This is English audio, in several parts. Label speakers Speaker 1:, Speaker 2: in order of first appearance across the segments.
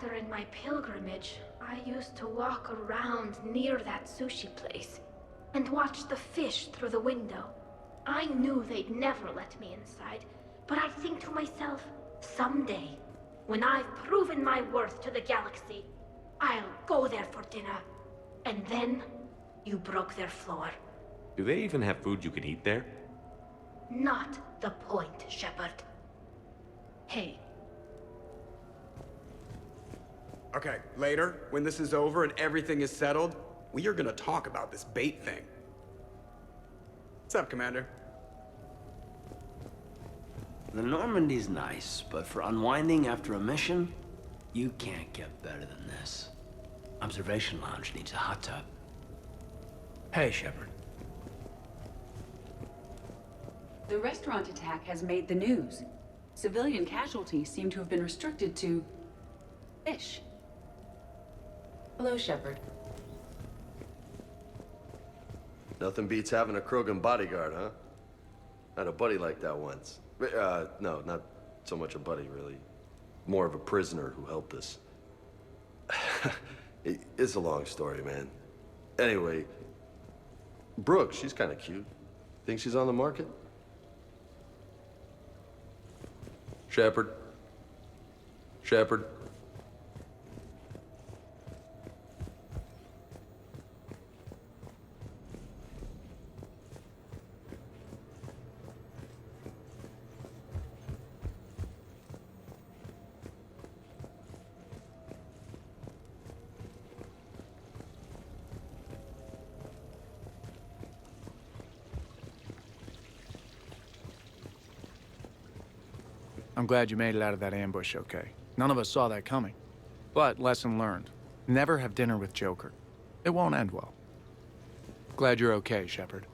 Speaker 1: After in my pilgrimage, I used to walk around near that sushi place and watch the fish through the window. I knew they'd never let me inside, but I'd think to myself, someday, when I've proven my worth to the galaxy, I'll go there for dinner. And then, you broke their floor.
Speaker 2: Do they even have food you can eat there?
Speaker 1: Not the point, Shepard. Hey.
Speaker 3: Okay, later, when this is over and everything is settled, we are gonna talk about this bait thing. What's up, Commander?
Speaker 4: The Normandy's nice, but for unwinding after a mission, you can't get better than this. Observation Lounge needs a hot tub. Hey, Shepard.
Speaker 5: The restaurant attack has made the news. Civilian casualties seem to have been restricted to fish. Hello, Shepard.
Speaker 6: Nothing beats having a Krogan bodyguard, huh? I had a buddy like that once. No, not so much a buddy, really. More of a prisoner who helped us. It's a long story, man. Anyway, Brooke, she's kind of cute. Think she's on the market? Shepard? Shepard?
Speaker 7: I'm glad you made it out of that ambush okay. None of us saw that coming. But lesson learned. Never have dinner with Joker. It won't end well. Glad you're okay, Shepard.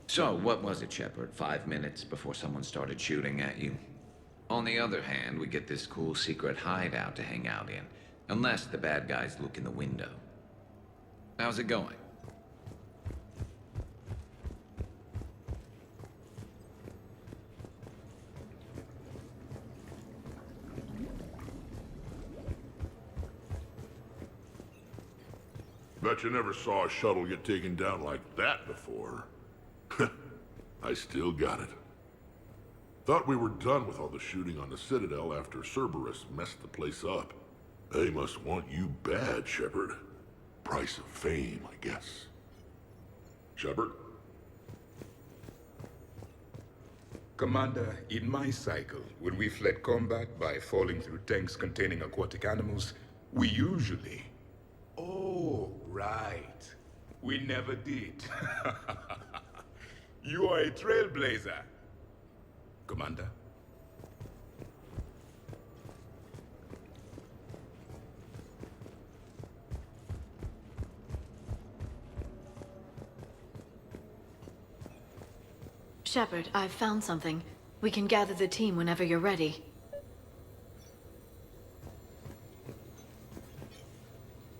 Speaker 8: So, what was it, Shepard? 5 minutes before someone started shooting at you? On the other hand, we get this cool secret hideout to hang out in. Unless the bad guys look in the window. How's it going?
Speaker 9: Bet you never saw a shuttle get taken down like that before. I still got it. Thought we were done with all the shooting on the Citadel after Cerberus messed the place up. They must want you bad, Shepard. Price of fame, I guess. Shepard?
Speaker 10: Commander, in my cycle, when we fled combat by falling through tanks containing aquatic animals, we usually... Oh, right. We never did. You are a trailblazer. Commander?
Speaker 11: Shepard, I've found something. We can gather the team whenever you're ready.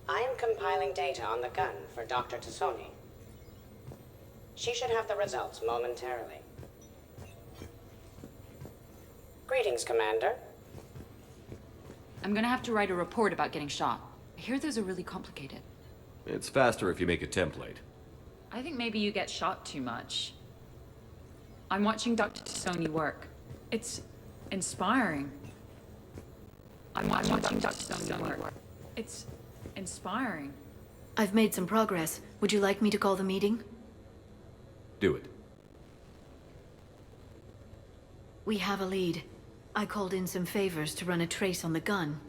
Speaker 12: I am compiling data on the gun for Dr. Tassoni. She should have the results momentarily. Greetings, Commander.
Speaker 5: I'm gonna have to write a report about getting shot. I hear those are really complicated.
Speaker 2: It's faster if you make a template.
Speaker 5: I think maybe you get shot too much. I'm watching Dr. Tassoni work. It's inspiring. I'm watching Dr. Tassoni work. It's inspiring.
Speaker 11: I've made some progress. Would you like me to call the meeting?
Speaker 2: Do it.
Speaker 11: We have a lead. I called in some favors to run a trace on the gun.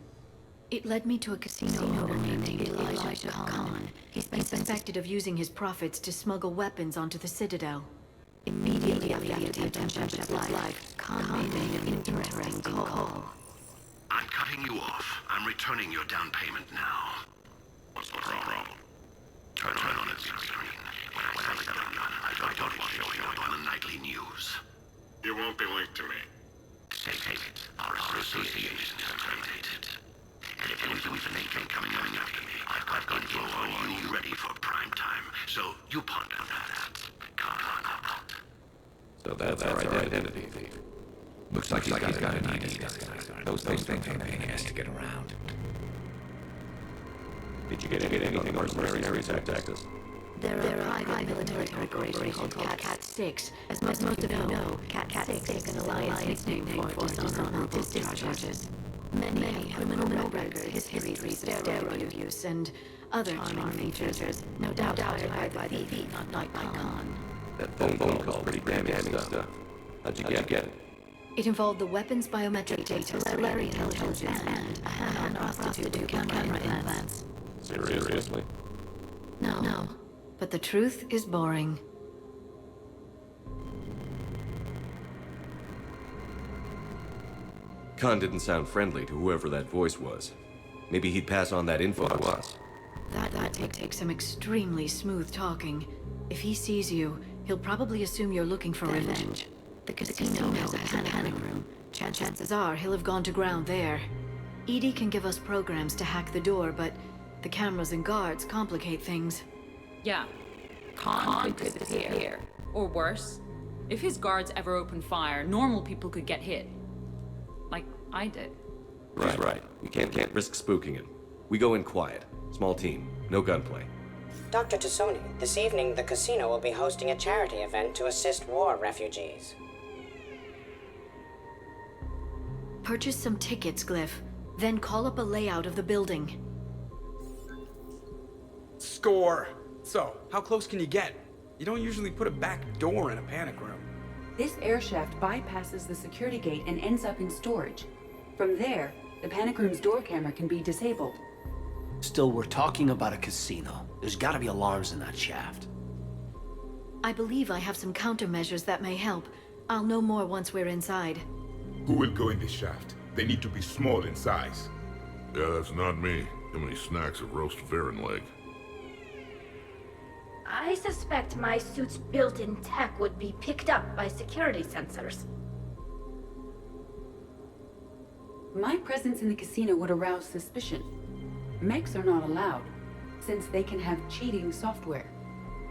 Speaker 11: It led me to a casino owner named Elijah Khan. He's been suspected of using his profits to smuggle weapons onto the Citadel. Immediately after the attempt on Shepard's life, Khan made an interesting call.
Speaker 13: I'm cutting you off. I'm returning your down payment now. What's the problem? Turn on its screen. When I sell the gun, I don't want you showing up on the nightly news.
Speaker 9: You won't be linked to me.
Speaker 13: Take it. Our association is terminated. And if anyone's anything coming after me, I've got control. Are you ready for
Speaker 2: So that's our identity.
Speaker 8: Looks like he's got an ID. Those things are a pain in the ass to get around.
Speaker 2: Did you get anything on the mercenaries who attacked us?
Speaker 11: There are five military corporations called Cat-6. As most of you know, Cat-6 is an alliance nickname for dishonorable discharges. Many criminal records, histories of steroid use, and other charming features, no doubt hired by the thief, not by Khan.
Speaker 2: That phone call was pretty damning stuff. How'd you get it?
Speaker 11: It involved the weapons biometric data, cellular intelligence, and a hand prostitute camera implants.
Speaker 2: Seriously?
Speaker 11: No. But the truth is boring.
Speaker 2: Khan didn't sound friendly to whoever that voice was. Maybe he'd pass on that info to us.
Speaker 11: That takes some extremely smooth talking. If he sees you, he'll probably assume you're looking for revenge. The casino has a panic room. Chances are he'll have gone to ground there. EDI can give us programs to hack the door, but the cameras and guards complicate things.
Speaker 5: Yeah. Khan could disappear. Or worse, if his guards ever open fire, normal people could get hit. Like I did.
Speaker 2: Right. We can't risk spooking him. We go in quiet. Small team. No gunplay.
Speaker 12: Dr. Tassoni, this evening the casino will be hosting a charity event to assist war refugees.
Speaker 11: Purchase some tickets, Glyph. Then call up a layout of the building.
Speaker 3: Score! So, how close can you get? You don't usually put a back door in a panic room.
Speaker 14: This air shaft bypasses the security gate and ends up in storage. From there, the panic room's door camera can be disabled.
Speaker 4: Still, we're talking about a casino. There's gotta be alarms in that shaft.
Speaker 11: I believe I have some countermeasures that may help. I'll know more once we're inside.
Speaker 10: Who will go in this shaft? They need to be small in size.
Speaker 9: Yeah, that's not me. How many snacks of roast Varan leg?
Speaker 1: I suspect my suit's built-in tech would be picked up by security sensors.
Speaker 14: My presence in the casino would arouse suspicion. Mechs are not allowed, since they can have cheating software.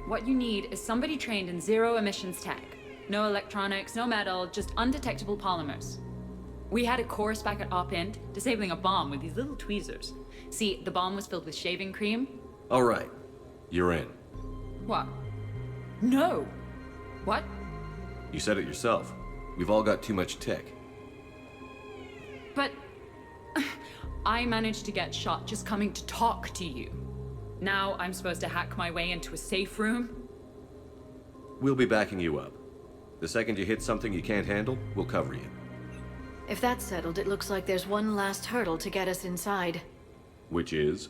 Speaker 5: What you need is somebody trained in zero emissions tech. No electronics, no metal, just undetectable polymers. We had a course back at Op Int, disabling a bomb with these little tweezers. See, the bomb was filled with shaving cream.
Speaker 2: All right. You're in.
Speaker 5: What? No! What?
Speaker 2: You said it yourself. We've all got too much tech.
Speaker 5: But I managed to get shot just coming to talk to you. Now I'm supposed to hack my way into a safe room?
Speaker 2: We'll be backing you up. The second you hit something you can't handle, we'll cover you.
Speaker 11: If that's settled, it looks like there's one last hurdle to get us inside.
Speaker 2: Which is?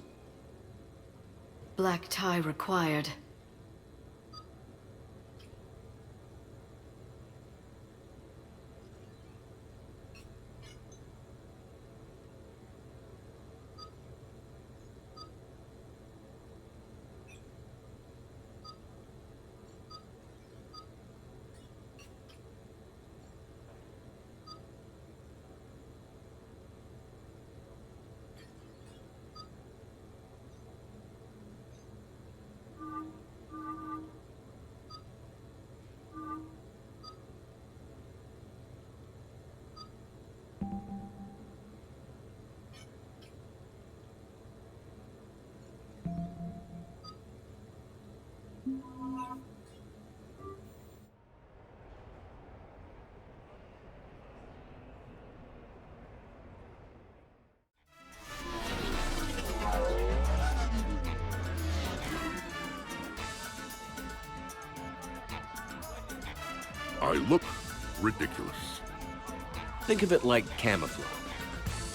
Speaker 11: Black tie required.
Speaker 9: I look ridiculous.
Speaker 2: Think of it like camouflage.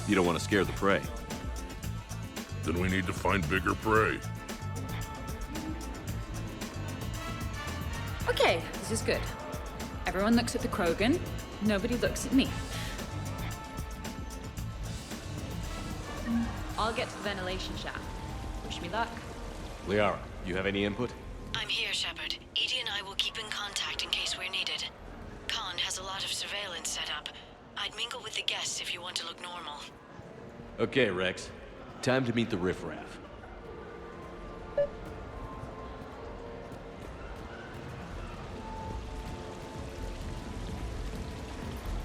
Speaker 2: You don't want to scare the prey.
Speaker 9: Then we need to find bigger prey.
Speaker 5: Okay, this is good. Everyone looks at the Krogan, nobody looks at me. I'll get to the ventilation shaft. Wish me luck.
Speaker 2: Liara, you have any input?
Speaker 11: I'm here, Shepard. EDI and I will keep in contact in case we're needed. Khan has a lot of surveillance set up. I'd mingle with the guests if you want to look normal.
Speaker 2: Okay, Rex. Time to meet the riffraff.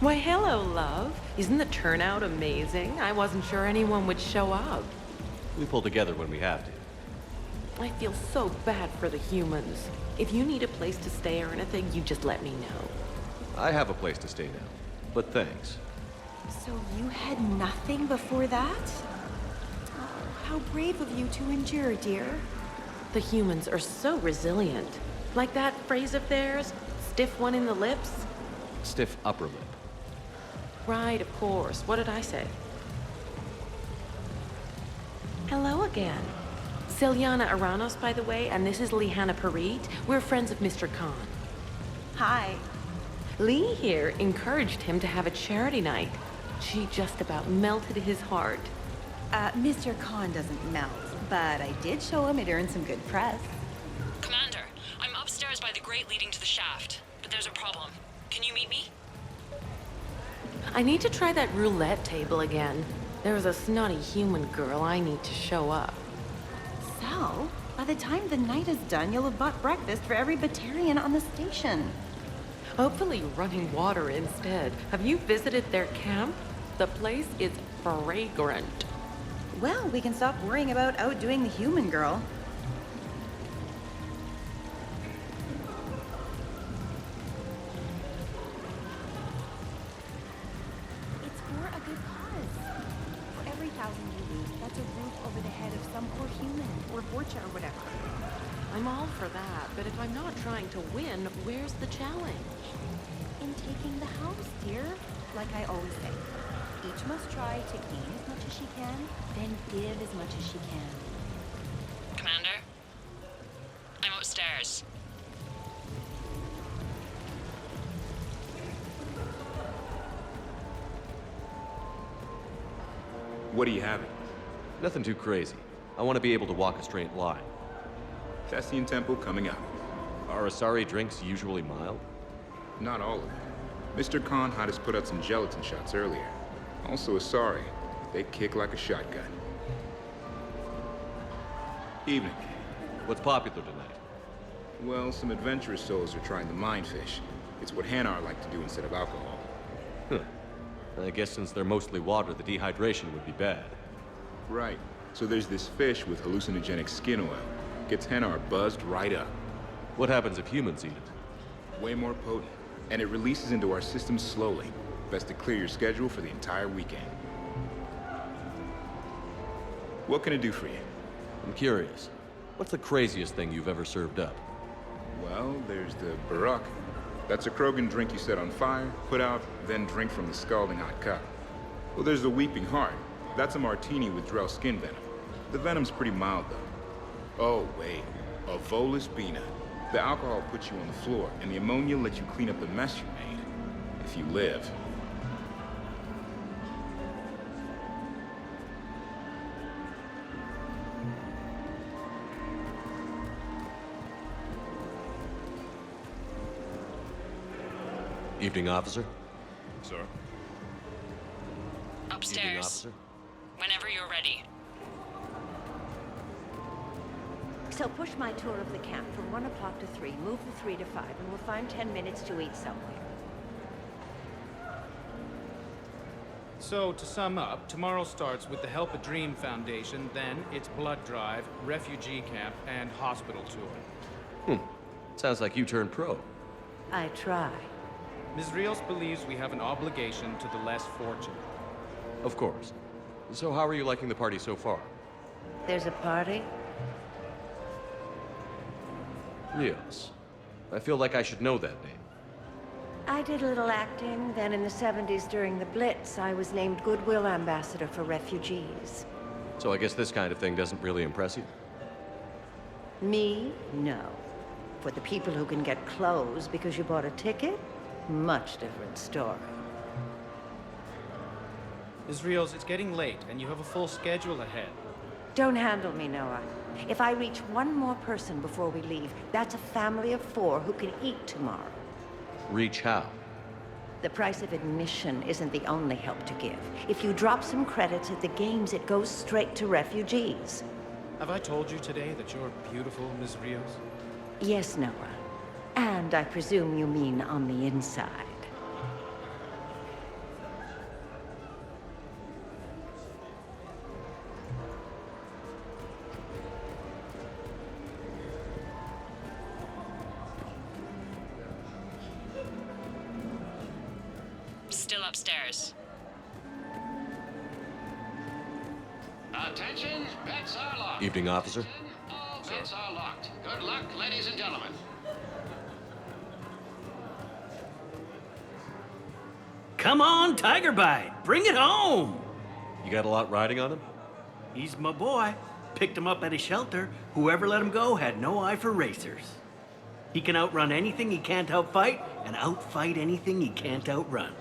Speaker 15: Why, hello, love. Isn't the turnout amazing? I wasn't sure anyone would show up.
Speaker 2: We pull together when we have to.
Speaker 15: I feel so bad for the humans. If you need a place to stay or anything, you just let me know.
Speaker 2: I have a place to stay now, but thanks.
Speaker 16: So you had nothing before that? Oh, how brave of you to endure, dear.
Speaker 15: The humans are so resilient. Like that phrase of theirs, stiff one in the lips?
Speaker 2: Stiff upper lip.
Speaker 15: Right, of course. What did I say? Hello again. Celiana Aranos, by the way, and this is Lihanna Parit. We're friends of Mr. Khan.
Speaker 16: Hi.
Speaker 15: Lee here encouraged him to have a charity night. She just about melted his heart.
Speaker 16: Mr. Khan doesn't melt, but I did show him it earned some good press.
Speaker 17: Commander, I'm upstairs by the grate leading to the shaft, but there's a problem. Can you meet me?
Speaker 15: I need to try that roulette table again. There's a snotty human girl I need to show up.
Speaker 16: So, by the time the night is done, you'll have bought breakfast for every Batarian on the station.
Speaker 15: Hopefully running water instead. Have you visited their camp? The place is fragrant.
Speaker 16: Well, we can stop worrying about outdoing the human girl. It's for a good cause. For every 1,000 you lose, that's a roof over the head of some poor human, or Vorcha or whatever.
Speaker 15: I'm all for that, but if I'm not trying to win, where's the challenge?
Speaker 16: In taking the house, dear. Like I always say, each must try to gain as much as she can, then give as much as she can.
Speaker 17: Commander? I'm upstairs.
Speaker 10: What are you having?
Speaker 2: Nothing too crazy. I want to be able to walk a straight line.
Speaker 10: Cassian Temple coming up.
Speaker 2: Are Asari drinks usually mild?
Speaker 10: Not all of them. Mr. Khan had us put out some gelatin shots earlier. Also Asari. They kick like a shotgun. Evening.
Speaker 2: What's popular tonight?
Speaker 10: Well, some adventurous souls are trying the mindfish. It's what Hanar like to do instead of alcohol.
Speaker 2: Huh. I guess since they're mostly water, the dehydration would be bad.
Speaker 10: Right. So there's this fish with hallucinogenic skin oil. Gets Hanar buzzed right up.
Speaker 2: What happens if humans eat it?
Speaker 10: Way more potent. And it releases into our system slowly. Best to clear your schedule for the entire weekend. What can I do for you?
Speaker 2: I'm curious. What's the craziest thing you've ever served up?
Speaker 10: Well, there's the Barak. That's a Krogan drink you set on fire, put out, then drink from the scalding hot cup. Well, there's the Weeping Heart. That's a martini with Drell skin venom. The venom's pretty mild, though. Oh, wait. A Volus Bina. The alcohol puts you on the floor, and the ammonia lets you clean up the mess you made. If you live.
Speaker 2: Evening, officer.
Speaker 10: Sir?
Speaker 17: Upstairs.
Speaker 2: Evening, officer.
Speaker 17: Whenever you're ready.
Speaker 18: So push my tour of the camp from 1 o'clock to 3, move the 3 to 5, and we'll find 10 minutes to eat somewhere.
Speaker 19: So, to sum up, tomorrow starts with the Help a Dream Foundation, then it's blood drive, refugee camp, and hospital tour.
Speaker 2: Sounds like you turned pro.
Speaker 18: I try.
Speaker 19: Ms. Rios believes we have an obligation to the less fortunate.
Speaker 2: Of course. So how are you liking the party so far?
Speaker 18: There's a party?
Speaker 2: Rios. I feel like I should know that name.
Speaker 18: I did a little acting, then in the 70s during the Blitz, I was named Goodwill Ambassador for Refugees.
Speaker 2: So I guess this kind of thing doesn't really impress you?
Speaker 18: Me? No. For the people who can get clothes because you bought a ticket, much different story.
Speaker 19: Ms. Rios, it's getting late, and you have a full schedule ahead.
Speaker 18: Don't handle me, Noah. If I reach one more person before we leave, that's a family of 4 who can eat tomorrow.
Speaker 2: Reach how?
Speaker 18: The price of admission isn't the only help to give. If you drop some credits at the games, it goes straight to refugees.
Speaker 19: Have I told you today that you're beautiful, Ms. Rios?
Speaker 18: Yes, Noah. And I presume you mean on the inside.
Speaker 17: still upstairs.
Speaker 13: Attention, bets are locked.
Speaker 2: Evening, officer.
Speaker 13: All bets are locked. Good luck, ladies and gentlemen.
Speaker 20: Come on, Tiger Bite. Bring it home.
Speaker 2: You got a lot riding on him?
Speaker 20: He's my boy. Picked him up at a shelter. Whoever let him go had no eye for racers. He can outrun anything he can't outfight, and outfight anything he can't outrun.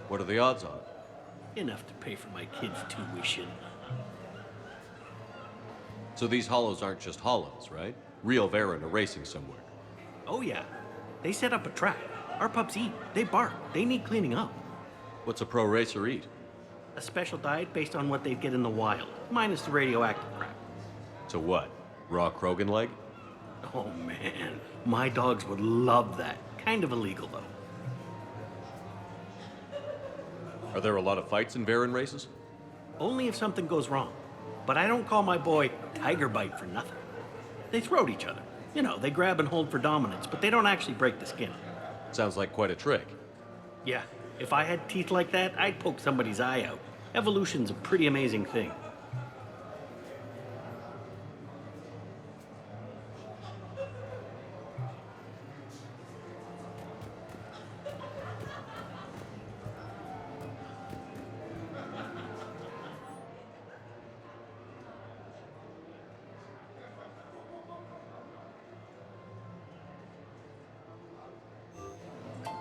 Speaker 2: What are the odds on it?
Speaker 20: Enough to pay for my kids' tuition.
Speaker 2: So these hollows aren't just hollows, right? Real Varen are racing somewhere.
Speaker 20: Oh yeah. They set up a trap. Our pups eat. They bark. They need cleaning up.
Speaker 2: What's a pro racer eat?
Speaker 20: A special diet based on what they'd get in the wild, minus the radioactive crap.
Speaker 2: So what? Raw Krogan leg?
Speaker 20: Oh man, my dogs would love that. Kind of illegal though.
Speaker 2: Are there a lot of fights in Varen races?
Speaker 20: Only if something goes wrong. But I don't call my boy Tiger Bite for nothing. They throat each other. You know, they grab and hold for dominance, but they don't actually break the skin.
Speaker 2: Sounds like quite a trick.
Speaker 20: Yeah, if I had teeth like that, I'd poke somebody's eye out. Evolution's a pretty amazing thing.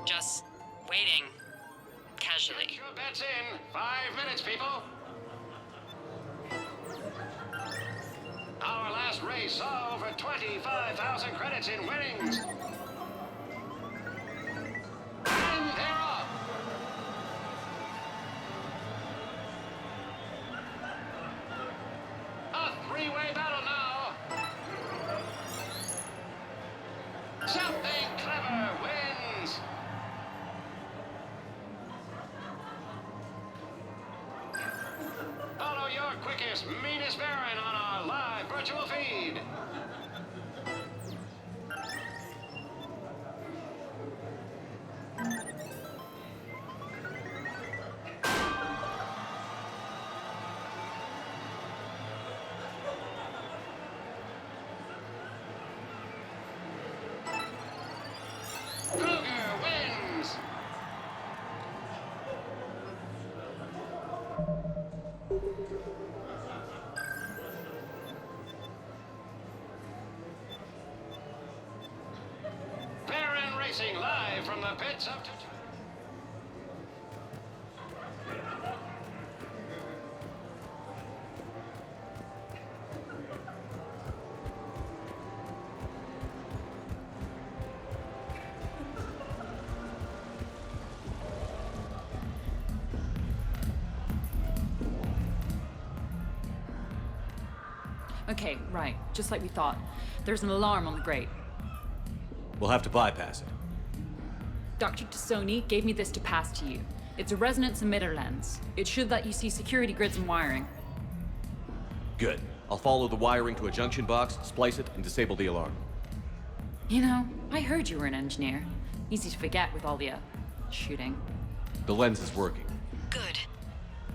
Speaker 17: Just waiting. Casually.
Speaker 13: Get your bets in. 5 minutes, people. Our last race saw over 25,000 credits in winnings. And they're off. A three-way battle now. Something clever wins. Follow your quickest, meanest Varen on our live virtual feed. Kruger wins. Varen Racing live from the pits up to...
Speaker 5: Okay, right. Just like we thought. There's an alarm on the grate.
Speaker 2: We'll have to bypass it.
Speaker 5: Dr. Tassoni gave me this to pass to you. It's a resonance emitter lens. It should let you see security grids and wiring.
Speaker 2: Good. I'll follow the wiring to a junction box, splice it, and disable the alarm.
Speaker 5: You know, I heard you were an engineer. Easy to forget with all the, shooting.
Speaker 2: The lens is working.
Speaker 11: Good.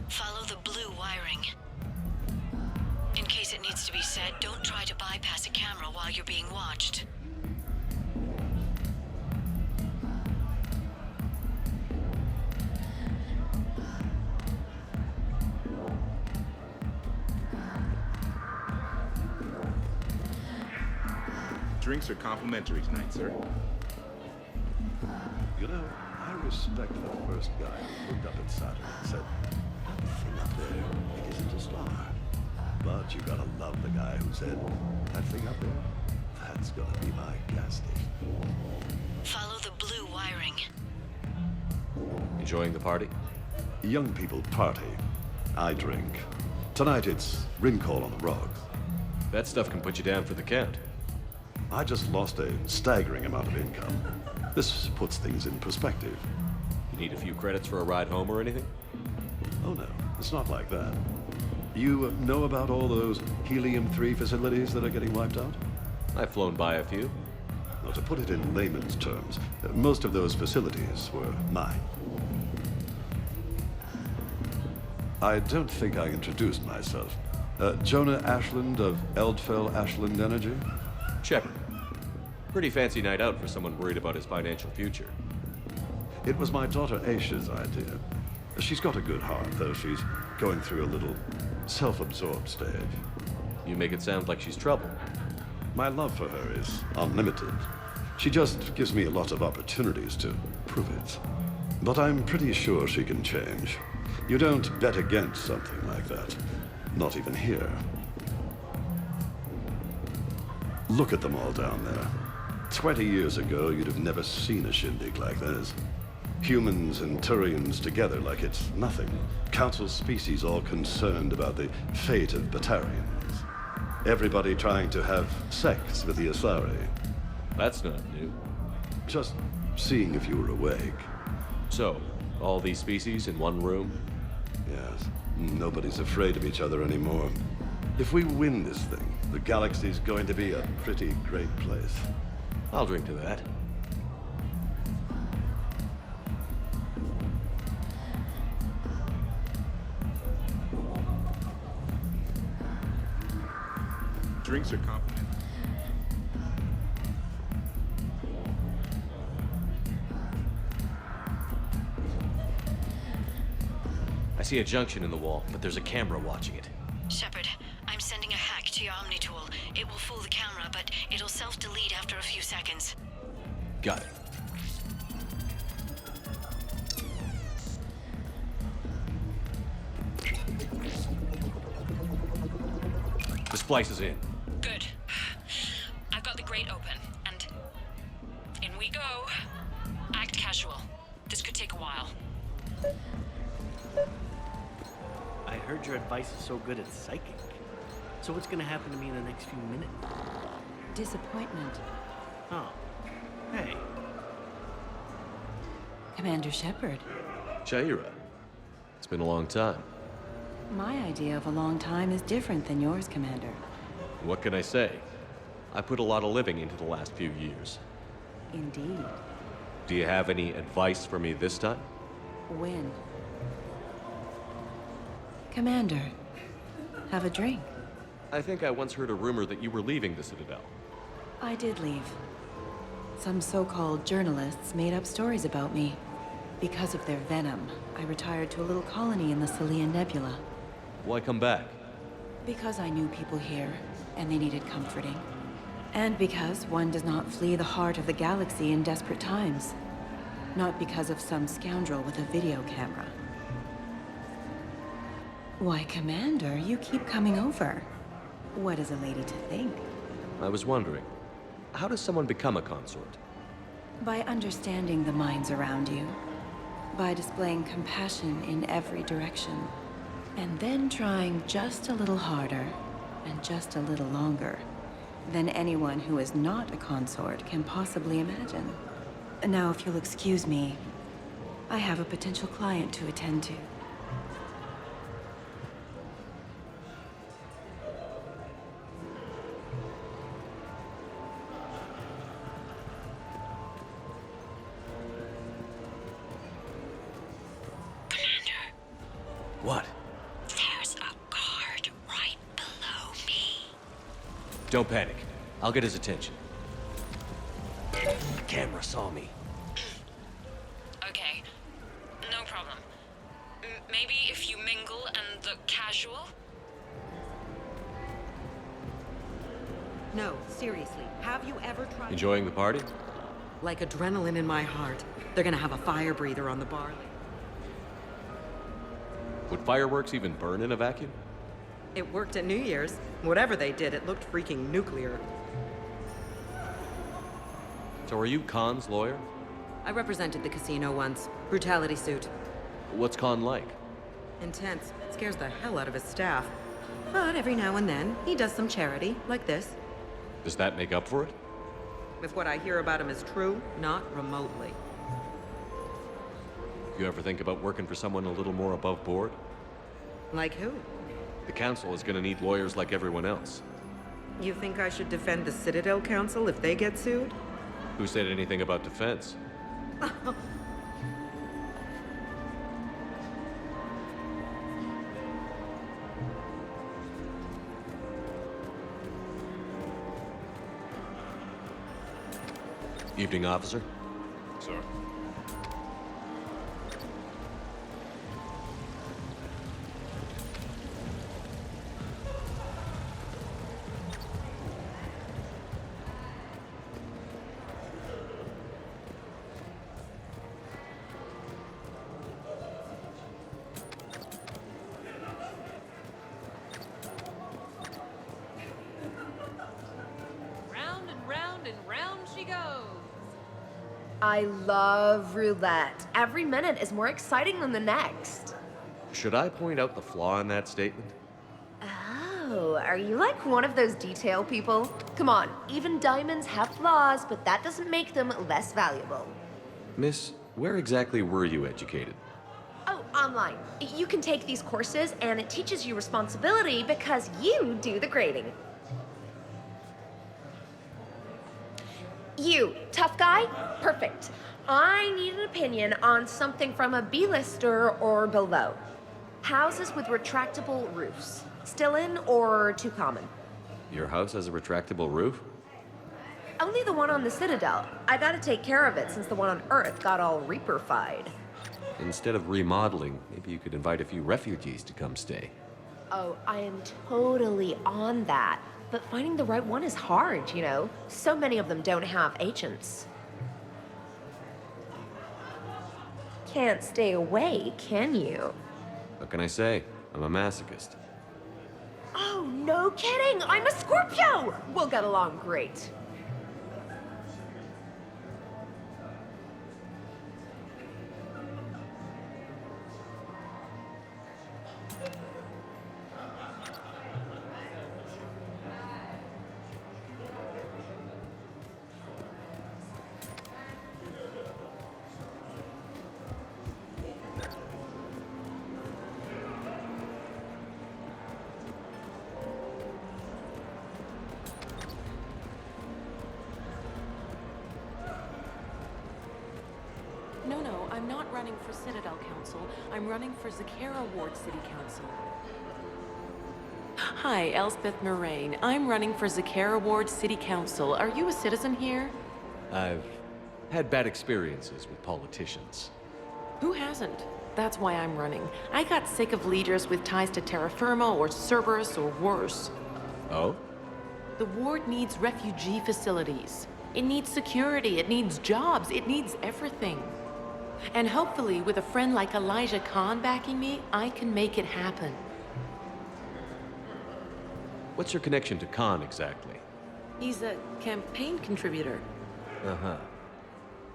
Speaker 11: Follow the blue wiring. In case it needs to be said, don't try to bypass a camera while you're being watched.
Speaker 10: Drinks are complimentary tonight, sir.
Speaker 21: You know, I respect that first guy who looked up at Saturn and said, that thing up there, it isn't a star. But you gotta love the guy who said, that thing up there, that's gonna be my gas station.
Speaker 11: Follow the blue wiring.
Speaker 2: Enjoying the party?
Speaker 21: Young people party. I drink. Tonight it's ring call on the rocks.
Speaker 2: That stuff can put you down for the count.
Speaker 21: I just lost a staggering amount of income. This puts things in perspective.
Speaker 2: You need a few credits for a ride home or anything?
Speaker 21: Oh no, it's not like that. You know about all those helium-3 facilities that are getting wiped out?
Speaker 2: I've flown by a few.
Speaker 21: Now, to put it in layman's terms, most of those facilities were mine. I don't think I introduced myself. Jonah Ashland of Eldfell Ashland Energy?
Speaker 2: Shepard. Pretty fancy night out for someone worried about his financial future.
Speaker 21: It was my daughter Aisha's idea. She's got a good heart, though she's going through a little self-absorbed stage.
Speaker 2: You make it sound like she's trouble.
Speaker 21: My love for her is unlimited. She just gives me a lot of opportunities to prove it. But I'm pretty sure she can change. You don't bet against something like that. Not even here. Look at them all down there. 20 years ago, you'd have never seen a shindig like this. Humans and Turians together like it's nothing. Council species all concerned about the fate of Batarians. Everybody trying to have sex with the Asari.
Speaker 2: That's not new.
Speaker 21: Just seeing if you were awake.
Speaker 2: So, all these species in one room?
Speaker 21: Yes. Nobody's afraid of each other anymore. If we win this thing, the galaxy's going to be a pretty great place.
Speaker 2: I'll drink to that.
Speaker 10: Drinks are complimentary.
Speaker 2: I see a junction in the wall, but there's a camera watching it.
Speaker 11: Shepard, I'm sending a hack to your Omni tool. It will fool the camera, but it'll self-delete after a few seconds.
Speaker 2: Got it. The splice is in.
Speaker 17: Good. I've got the grate open, and in we go. Act casual. This could take a while.
Speaker 20: I heard your advice is so good it's psychic. So what's gonna happen to me in the next few minutes?
Speaker 16: Disappointment.
Speaker 20: Oh. Hey.
Speaker 16: Commander Shepard.
Speaker 2: Shaira. It's been a long time.
Speaker 16: My idea of a long time is different than yours, Commander.
Speaker 2: What can I say? I put a lot of living into the last few years.
Speaker 16: Indeed.
Speaker 2: Do you have any advice for me this time?
Speaker 16: When? Commander, have a drink.
Speaker 2: I think I once heard a rumor that you were leaving the Citadel.
Speaker 16: I did leave. Some so-called journalists made up stories about me. Because of their venom, I retired to a little colony in the Celian Nebula.
Speaker 2: Why come back?
Speaker 16: Because I knew people here, and they needed comforting. And because one does not flee the heart of the galaxy in desperate times. Not because of some scoundrel with a video camera. Why, Commander, you keep coming over. What is a lady to think?
Speaker 2: I was wondering, how does someone become a consort?
Speaker 16: By understanding the minds around you. By displaying compassion in every direction. And then trying just a little harder, and just a little longer, than anyone who is not a consort can possibly imagine. Now, if you'll excuse me, I have a potential client to attend to.
Speaker 2: What?
Speaker 11: There's a guard right below me.
Speaker 2: Don't panic. I'll get his attention. The camera saw me.
Speaker 17: Okay. No problem. Maybe if you mingle and look casual?
Speaker 6: No, seriously. Have you ever tried...
Speaker 2: Enjoying the party?
Speaker 6: Like adrenaline in my heart. They're gonna have a fire breather on the bar.
Speaker 2: Would fireworks even burn in a vacuum?
Speaker 6: It worked at New Year's. Whatever they did, it looked freaking nuclear.
Speaker 2: So are you Khan's lawyer?
Speaker 6: I represented the casino once. Brutality suit.
Speaker 2: What's Khan like?
Speaker 6: Intense. Scares the hell out of his staff. But every now and then, he does some charity, like this.
Speaker 2: Does that make up for it?
Speaker 6: If what I hear about him is true, not remotely.
Speaker 2: You ever think about working for someone a little more above board?
Speaker 6: Like who?
Speaker 2: The Council is gonna need lawyers like everyone else.
Speaker 6: You think I should defend the Citadel Council if they get sued?
Speaker 2: Who said anything about defense? Evening, officer.
Speaker 10: Sir.
Speaker 17: Round and round and round she goes.
Speaker 7: I love roulette. Every minute is more exciting than the next.
Speaker 2: Should I point out the flaw in that statement?
Speaker 7: Oh, are you like one of those detail people? Come on, even diamonds have flaws, but that doesn't make them less valuable.
Speaker 2: Miss, where exactly were you educated?
Speaker 7: Oh, online. You can take these courses, and it teaches you responsibility because you do the grading. You, tough guy? Perfect. I need an opinion on something from a B-lister or below. Houses with retractable roofs. Still in or too common?
Speaker 2: Your house has a retractable roof?
Speaker 7: Only the one on the Citadel. I gotta take care of it since the one on Earth got all Reaper-fied.
Speaker 2: Instead of remodeling, maybe you could invite a few refugees to come stay.
Speaker 7: Oh, I am totally on that. But finding the right one is hard, you know? So many of them don't have agents. Can't stay away, can you?
Speaker 2: What can I say? I'm a masochist.
Speaker 7: Oh, no kidding! I'm a Scorpio! We'll get along great.
Speaker 15: No, I'm not running for Citadel Council. I'm running for Zakara Ward City Council. Hi, Elspeth Moraine. I'm running for Zakara Ward City Council. Are you a citizen here?
Speaker 2: I've had bad experiences with politicians.
Speaker 15: Who hasn't? That's why I'm running. I got sick of leaders with ties to terra firma or Cerberus or worse.
Speaker 2: Oh?
Speaker 15: The ward needs refugee facilities. It needs security, it needs jobs, it needs everything. And hopefully, with a friend like Elijah Khan backing me, I can make it happen.
Speaker 2: What's your connection to Khan exactly?
Speaker 15: He's a campaign contributor.
Speaker 2: Uh-huh.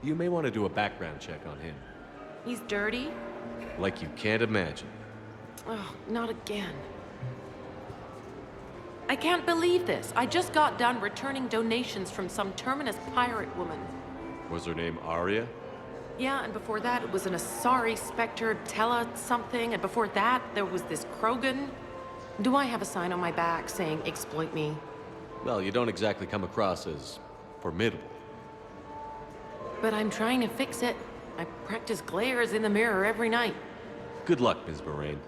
Speaker 2: You may want to do a background check on him.
Speaker 15: He's dirty?
Speaker 2: Like you can't imagine.
Speaker 15: Oh, not again. I can't believe this. I just got done returning donations from some terminus pirate woman.
Speaker 2: Was her name Arya?
Speaker 15: Yeah, and before that it was an Asari Spectre, Tella something, and before that there was this Krogan. Do I have a sign on my back saying exploit me?
Speaker 2: Well, you don't exactly come across as formidable.
Speaker 15: But I'm trying to fix it. I practice glares in the mirror every night.
Speaker 2: Good luck, Ms. Moraine.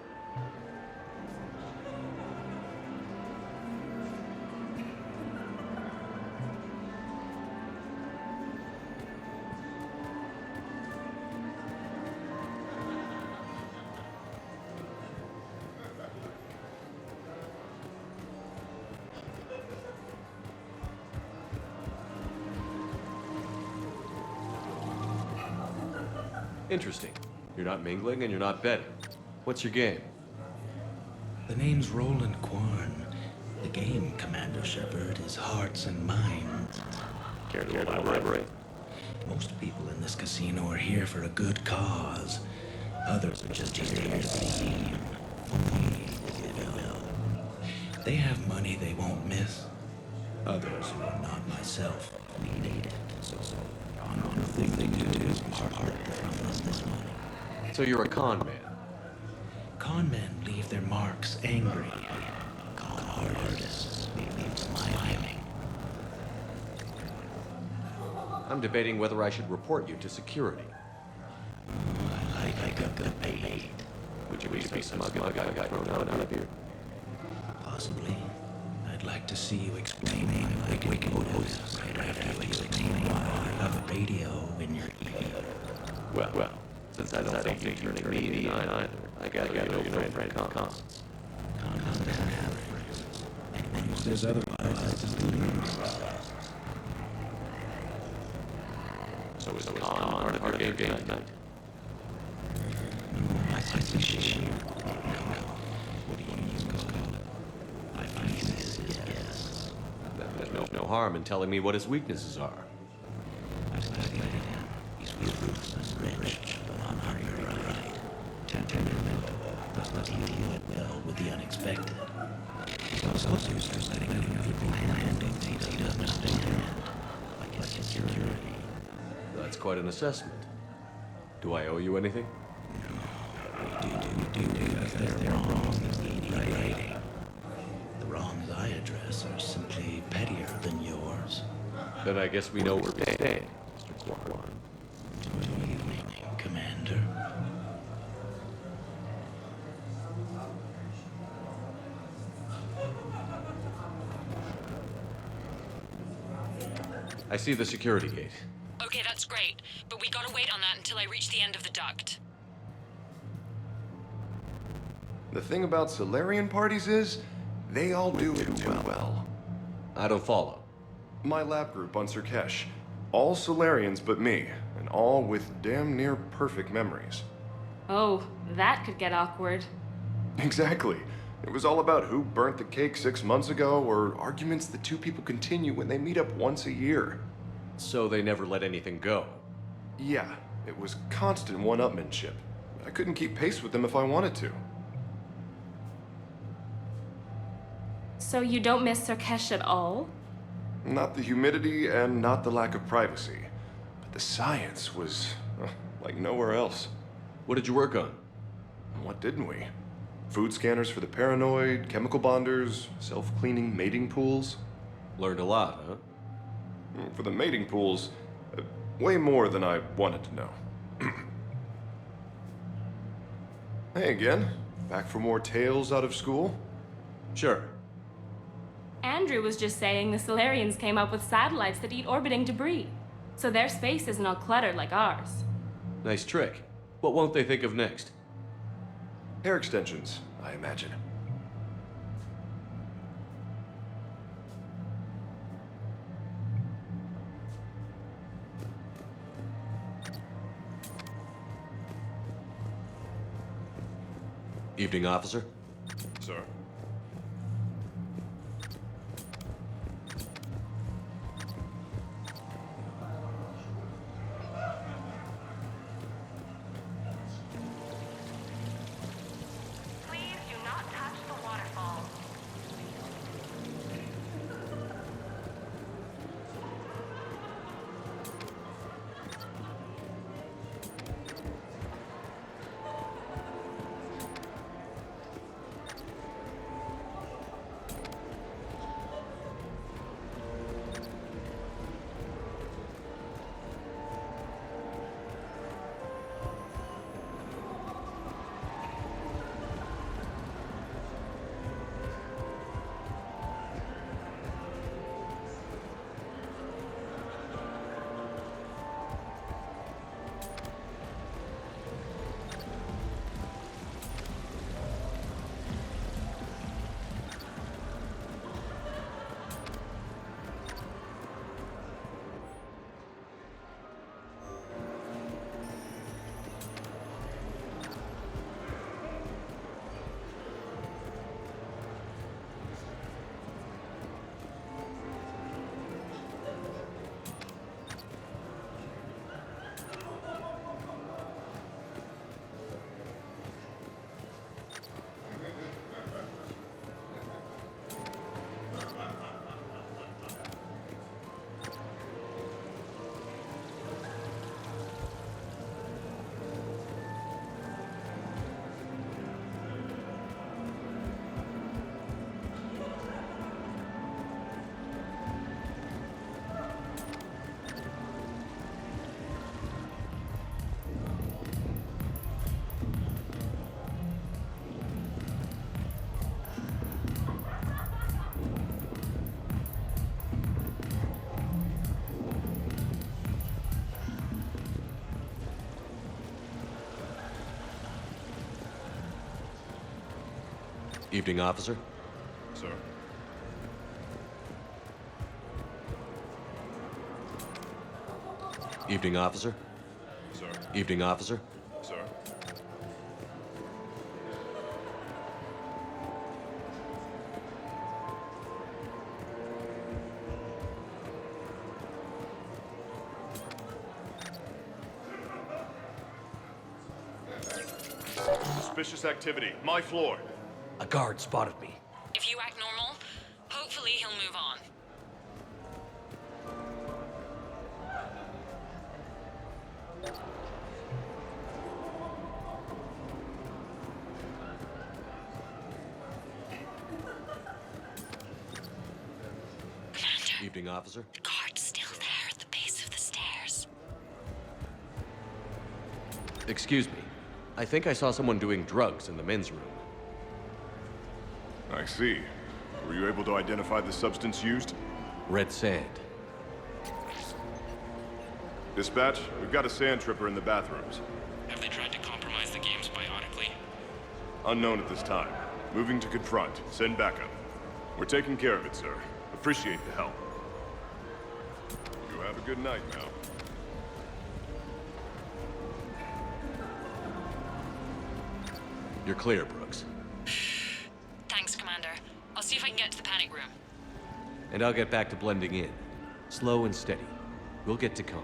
Speaker 2: Interesting. You're not mingling and you're not betting. What's your game?
Speaker 22: The name's Roland Quarn. The game, Commander Shepard, is hearts and minds.
Speaker 2: Care to elaborate?
Speaker 22: Most people in this casino are here for a good cause. Others are just here to see They have money they won't miss. Others who are not myself need it. So the thing they do is part from this money.
Speaker 2: So you're a con man?
Speaker 22: Con men leave their marks angry. Con artists leave smiling.
Speaker 2: I'm debating whether I should report you to security.
Speaker 22: I like a good bait.
Speaker 2: Would you be smug if I got thrown out of here?
Speaker 22: Possibly. I'd like to see you explain my wicked motives right after you explain why you have a radio in your ear.
Speaker 2: Well, since I don't think you're turning me in either, I gotta you know friend Cons.
Speaker 22: And if there's otherwise,
Speaker 2: So is Con part of your game tonight?
Speaker 22: I see she. No. What do you call it? I find this is yes.
Speaker 2: There's no harm in telling me what his weaknesses are.
Speaker 22: He's ruthless and rich, but not very right. Temperamental, does not deal well with the unexpected. He's also used to letting everything handle things he doesn't understand, like his security.
Speaker 2: That's quite an assessment. Do I owe you anything?
Speaker 22: We do, because they're wrong as needing righting. The wrongs I address are simply pettier than yours.
Speaker 2: Then I guess we know we're paying, Mr. Quark.
Speaker 22: Good evening, Commander.
Speaker 2: I see the security gate.
Speaker 17: Okay, that's great, but we gotta wait on that until I reach the end of the duct.
Speaker 8: The thing about Solarian parties is, they all do it too well.
Speaker 2: I don't follow.
Speaker 8: My lab group on Sirkesh, all Solarians but me, and all with damn near perfect memories.
Speaker 12: Oh, that could get awkward.
Speaker 8: Exactly. It was all about who burnt the cake 6 months ago, or arguments the two people continue when they meet up once a year.
Speaker 2: So they never let anything go?
Speaker 8: Yeah, it was constant one-upmanship. I couldn't keep pace with them if I wanted to.
Speaker 12: So you don't miss Sirkesh at all?
Speaker 8: Not the humidity and not the lack of privacy. But the science was like nowhere else.
Speaker 2: What did you work on?
Speaker 8: What didn't we? Food scanners for the paranoid, chemical bonders, self-cleaning mating pools.
Speaker 2: Learned a lot, huh?
Speaker 8: For the mating pools, way more than I wanted to know. Hey again, back for more tales out of school?
Speaker 2: Sure.
Speaker 12: Andrew was just saying the Solarians came up with satellites that eat orbiting debris, so their space isn't all cluttered like ours.
Speaker 2: Nice trick. What won't they think of next?
Speaker 8: Hair extensions, I imagine.
Speaker 2: Evening, officer.
Speaker 8: Sir.
Speaker 2: Evening, officer.
Speaker 8: Sir.
Speaker 2: Evening, officer.
Speaker 8: Sir.
Speaker 2: Evening, officer.
Speaker 8: Sir. Suspicious activity. My floor.
Speaker 3: A guard spotted me.
Speaker 17: If you act normal, hopefully he'll move on.
Speaker 2: Evening, officer.
Speaker 17: Guard's still there at the base of the stairs.
Speaker 2: Excuse me. I think I saw someone doing drugs in the men's room.
Speaker 8: I see. Were you able to identify the substance used?
Speaker 2: Red sand.
Speaker 8: Dispatch, we've got a sand tripper in the bathrooms.
Speaker 4: Have they tried to compromise the games biotically?
Speaker 8: Unknown at this time. Moving to confront. Send backup. We're taking care of it, sir. Appreciate the help. You have a good night now.
Speaker 2: You're clear, Brooks.
Speaker 17: Thanks, Commander. I'll see if I can get to the panic room.
Speaker 2: And I'll get back to blending in. Slow and steady. We'll get to Khan.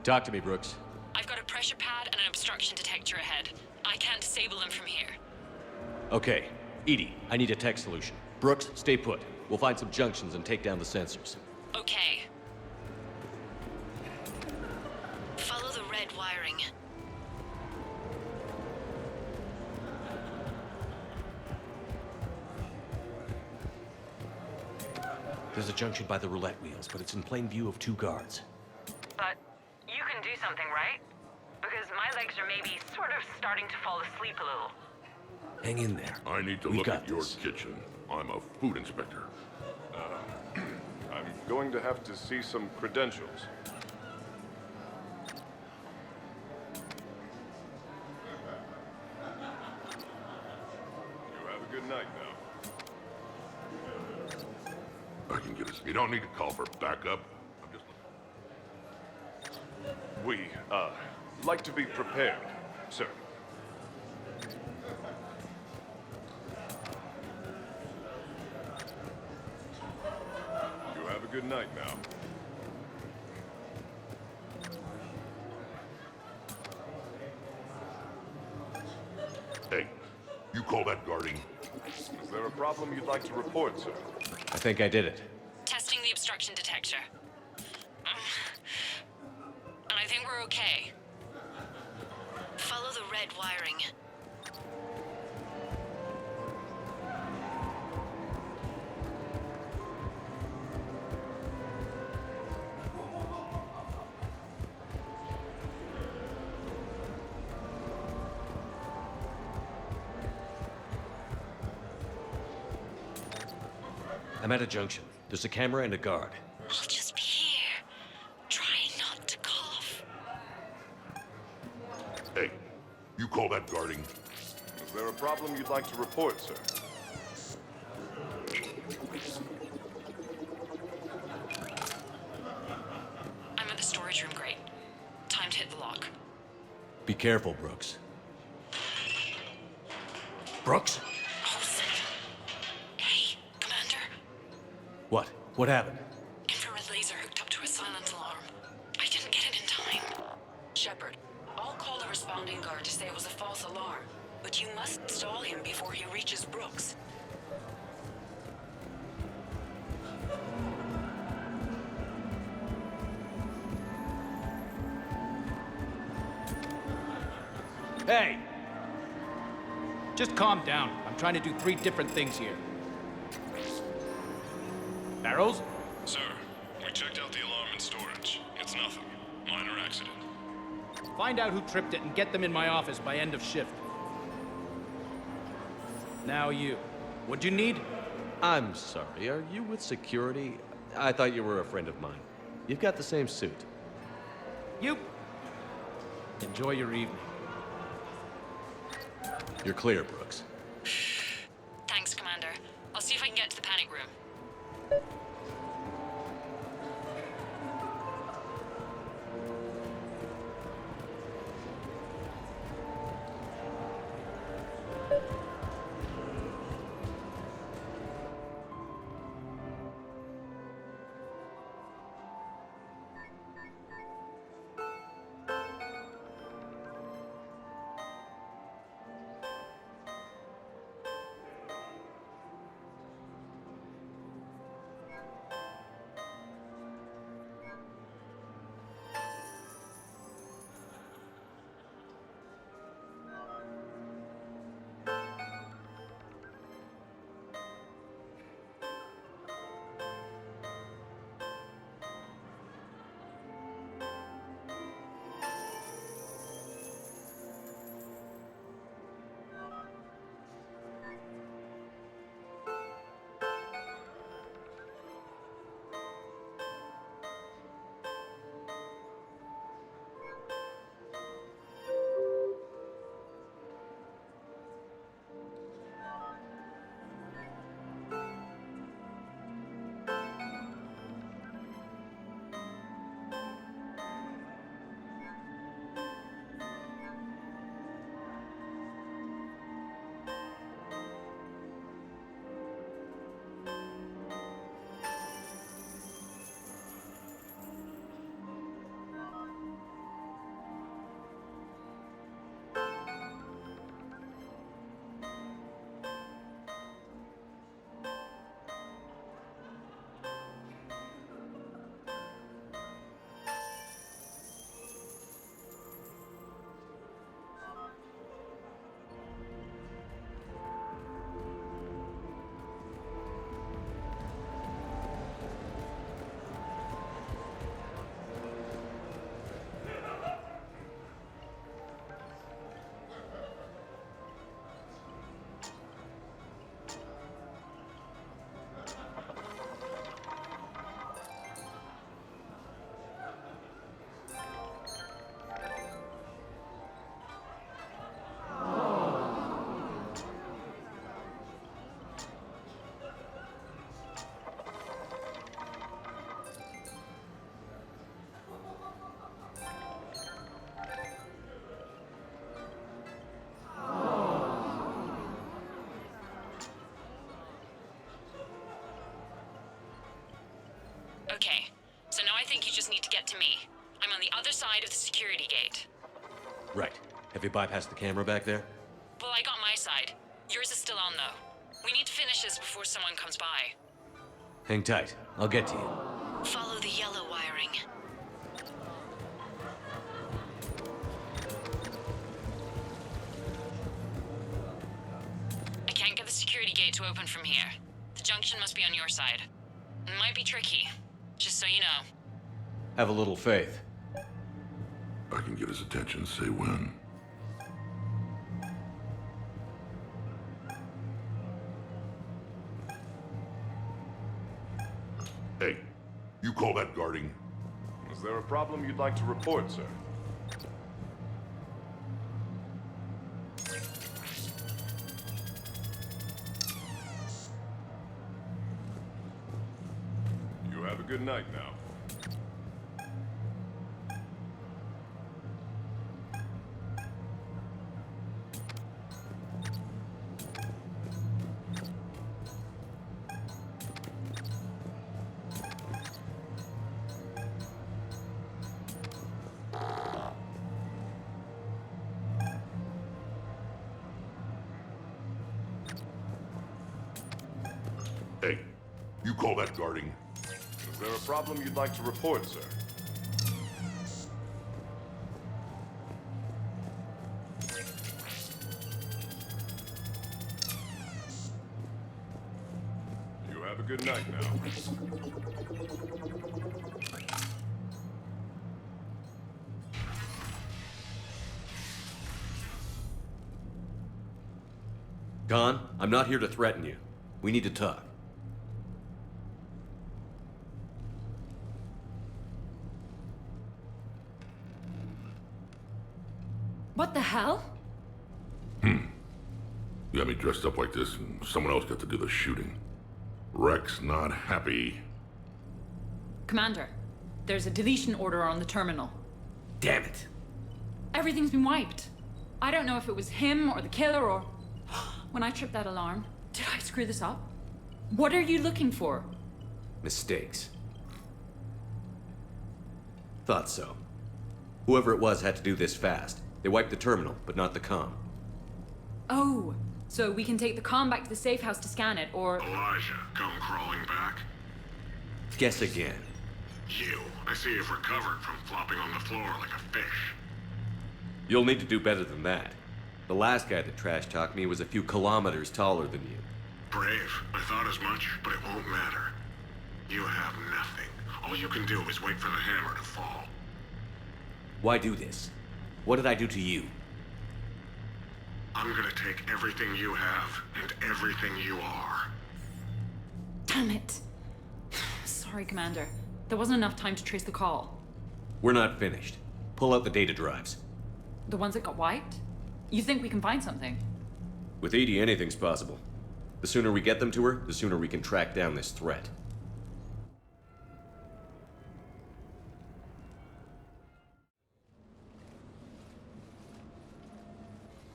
Speaker 2: Talk to me, Brooks.
Speaker 17: I've got a pressure pad and an obstruction detector ahead. I can't disable them from here.
Speaker 2: Okay. Edie, I need a tech solution. Brooks, stay put. We'll find some junctions and take down the sensors.
Speaker 17: Okay.
Speaker 3: There's a junction by the roulette wheels, but it's in plain view of 2 guards.
Speaker 1: But you can do something, right? Because my legs are maybe sort of starting to fall asleep a little.
Speaker 3: Hang in there.
Speaker 9: I need to look at your kitchen. I'm a food inspector.
Speaker 8: I'm going to have to see some credentials. You have a good night now.
Speaker 9: I can get us. You don't need to call for backup. I'm just.
Speaker 8: We, like to be prepared, sir. You have a good night now.
Speaker 9: Hey, you call that guarding?
Speaker 8: Is there a problem you'd like to report, sir?
Speaker 3: I think I did it.
Speaker 17: Testing the obstruction detector. And I think we're okay. Follow the red wiring.
Speaker 3: I'm at a junction. There's a camera and a guard.
Speaker 17: I'll just be here, trying not to cough.
Speaker 9: Hey, you call that guarding?
Speaker 8: Is there a problem you'd like to report, sir?
Speaker 17: I'm at the storage room grate. Time to hit the lock.
Speaker 3: Be careful, Brooks. Brooks?
Speaker 17: Hey, Commander.
Speaker 3: What? What happened?
Speaker 17: Infrared laser hooked up to a silent alarm. I didn't get it in time. Shepard, I'll call the responding guard to say it was a false alarm, but you must stall him before he reaches Brooks.
Speaker 19: Hey! Just calm down. I'm trying to do 3 different things here. Barrows?
Speaker 8: Sir, we checked out the alarm in storage. It's nothing. Minor accident.
Speaker 19: Find out who tripped it and get them in my office by end of shift. Now you. What'd you need?
Speaker 2: I'm sorry, are you with security? I thought you were a friend of mine. You've got the same suit.
Speaker 19: You. Enjoy your evening.
Speaker 2: You're clear, Brooks.
Speaker 17: Thanks, Commander. I'll see if I can get to the panic room. just need to get to me. I'm on the other side of the security gate.
Speaker 3: Right. Have you bypassed the camera back there?
Speaker 17: Well, I got my side. Yours is still on, though. We need to finish this before someone comes by.
Speaker 3: Hang tight. I'll get to you.
Speaker 17: Follow the yellow wiring. I can't get the security gate to open from here. The junction must be on your side. It might be tricky, just so you know.
Speaker 3: Have a little faith.
Speaker 9: I can get his attention, say when. Hey, you call that guarding?
Speaker 8: Is there a problem you'd like to report, sir? You have a good night now.
Speaker 9: Hey, you call that guarding?
Speaker 8: Is there a problem you'd like to report, sir? You have a good night now.
Speaker 2: Khan, I'm not here to threaten you. We need to talk.
Speaker 5: What the hell?
Speaker 9: You got me dressed up like this, and someone else got to do the shooting. Rex not happy.
Speaker 5: Commander, there's a deletion order on the terminal.
Speaker 3: Damn it.
Speaker 5: Everything's been wiped. I don't know if it was him or the killer or... When I tripped that alarm, did I screw this up? What are you looking for?
Speaker 2: Mistakes. Thought so. Whoever it was had to do this fast. They wiped the terminal, but not the comm.
Speaker 5: Oh, so we can take the comm back to the safe house to scan it, or...
Speaker 13: Elijah, come crawling back.
Speaker 2: Guess again.
Speaker 13: You. I see you've recovered from flopping on the floor like a fish.
Speaker 2: You'll need to do better than that. The last guy that trash-talked me was a few kilometers taller than you.
Speaker 13: Brave. I thought as much, but it won't matter. You have nothing. All you can do is wait for the hammer to fall.
Speaker 2: Why do this? What did I do to you?
Speaker 13: I'm gonna take everything you have and everything you are.
Speaker 5: Damn it. Sorry, Commander. There wasn't enough time to trace the call.
Speaker 2: We're not finished. Pull out the data drives.
Speaker 5: The ones that got wiped? You think we can find something?
Speaker 2: With Edie, anything's possible. The sooner we get them to her, the sooner we can track down this threat.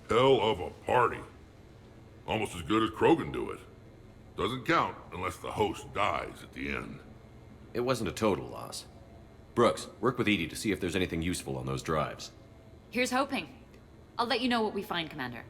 Speaker 9: Hell of a party. Almost as good as Krogan do it. Doesn't count unless the host dies at the end.
Speaker 2: It wasn't a total loss. Brooks, work with Edie to see if there's anything useful on those drives.
Speaker 5: Here's hoping. I'll let you know what we find, Commander.